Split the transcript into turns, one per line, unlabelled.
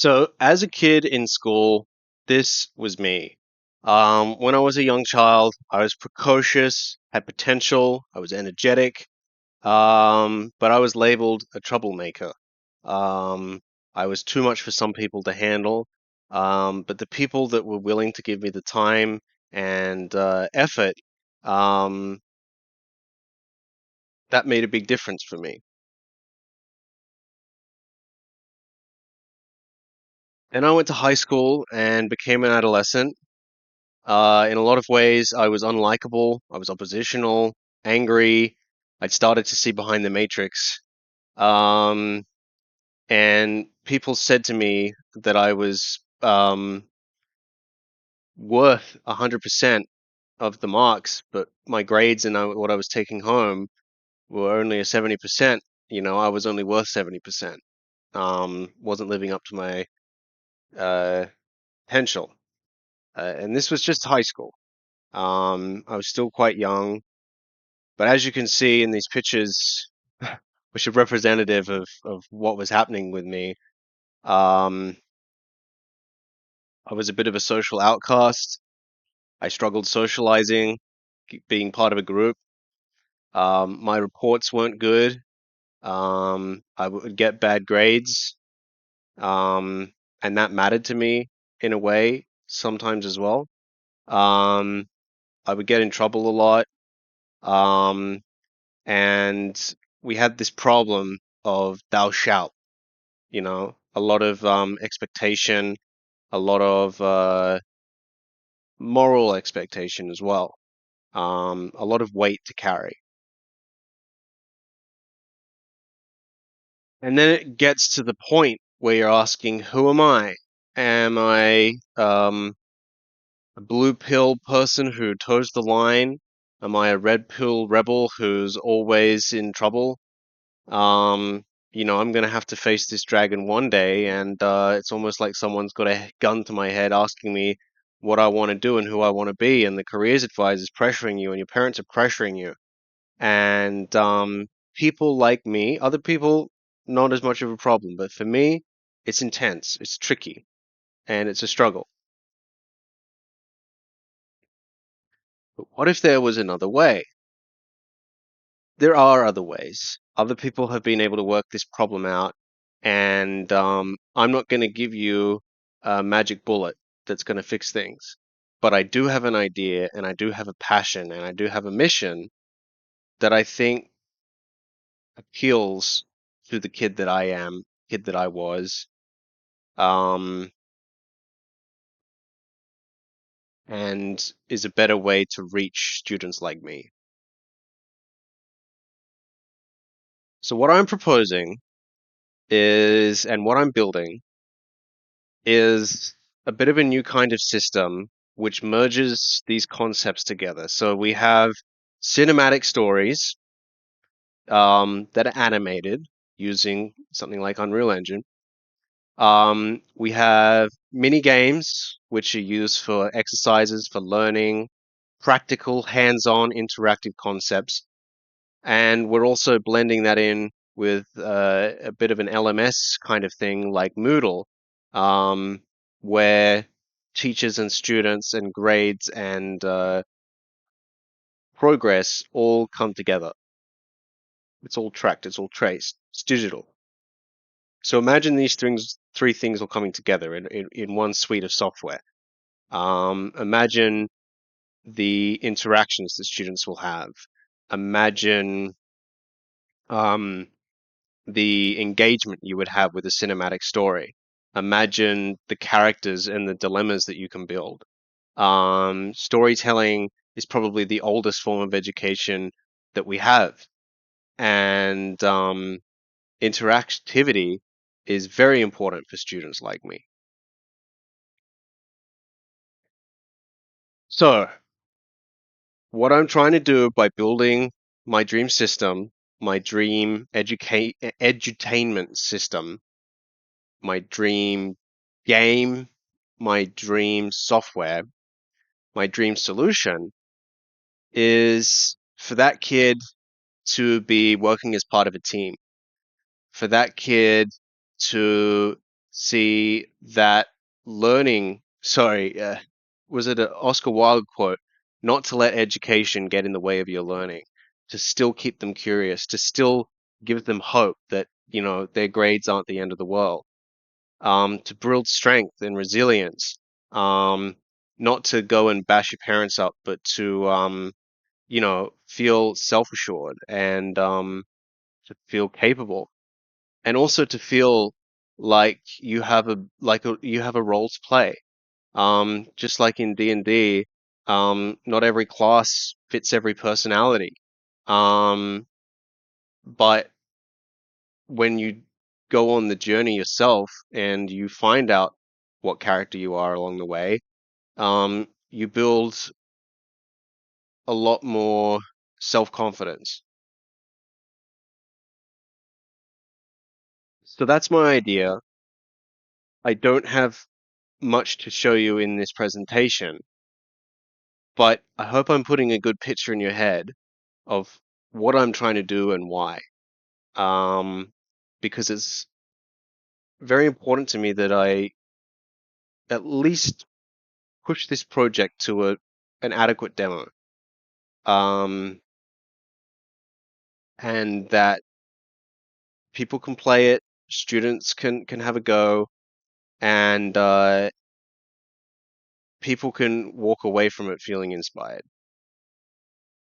So, as a kid in school, this was me. When I was a young child, I was precocious, had potential, I was energetic, but I was labeled a troublemaker. Um, I was too much for some people to handle, but the people that were willing to give me the time and effort, um, that made a big difference for me. Then I went to high school and became an adolescent. In a lot of ways, I was unlikable. I was oppositional, angry. I'd started to see behind the matrix. Um, and people said to me that I was worth 100% of the marks, but my grades and what I was taking home were only a 70%. I was only worth 70%. Wasn't living up to my uh, potential. And this was just high school. I was still quite young. But as you can see in these pictures, which are representative of what was happening with me, um, I was a bit of a social outcast. I struggled socializing, being part of a group. My reports weren't good. I would get bad grades, um, and that mattered to me in a way sometimes as well. Um, I would get in trouble a lot, um, and we had this problem of thou shalt. A lot of expectation, a lot of moral expectation as well, a lot of weight to carry. And then it gets to the point where you're asking, who am I? Am I a blue pill person who toes the line? Am I a red pill rebel who's always in trouble? Um, I'm gonna have to face this dragon one day, and it's almost like someone's got a gun to my head asking me what I want to do and who I want to be, and the careers advisor is pressuring you, and your parents are pressuring you, and people like me, other people, not as much of a problem, but for me, it's intense, it's tricky, and it's a struggle. But what if there was another way? There are other ways. Other people have been able to work this problem out, and I'm not going to give you a magic bullet that's going to fix things. But I do have an idea, and I do have a passion, and I do have a mission that I think appeals to the kid that I am, kid that I was, um, and is a better way to reach students like me. So what I'm proposing and what I'm building is a bit of a new kind of system which merges these concepts together. So we have cinematic stories that are animated using something like Unreal Engine. We have mini games which are used for exercises, for learning, practical, hands-on, interactive concepts. And we're also blending that in with a bit of an LMS kind of thing like Moodle, um, where teachers and students and grades and progress all come together. It's all tracked, it's all traced, it's digital. So imagine these three things all coming together in one suite of software. Imagine the interactions that students will have. Imagine um, the engagement you would have with a cinematic story. Imagine the characters and the dilemmas that you can build. Storytelling is probably the oldest form of education that we have, and interactivity is very important for students like me. So, what I'm trying to do by building my dream system, my dream edutainment system, my dream game, my dream software, my dream solution is for that kid to be working as part of a team, for that kid to see that learning, sorry, was it an Oscar Wilde quote? Not to let education get in the way of your learning, to still keep them curious, to still give them hope that, their grades aren't the end of the world, to build strength and resilience, um, not to go and bash your parents up, but to, feel self-assured and to feel capable, and also to feel like you have a role to play. Just like in D&D, not every class fits every personality. Um, but when you go on the journey yourself and you find out what character you are along the way, you build a lot more self-confidence. So that's my idea. I don't have much to show you in this presentation, but I hope I'm putting a good picture in your head of what I'm trying to do and why. Um, because it's very important to me that I at least push this project to an adequate demo. Um, and that people can play it, students can have a go, and people can walk away from it feeling inspired.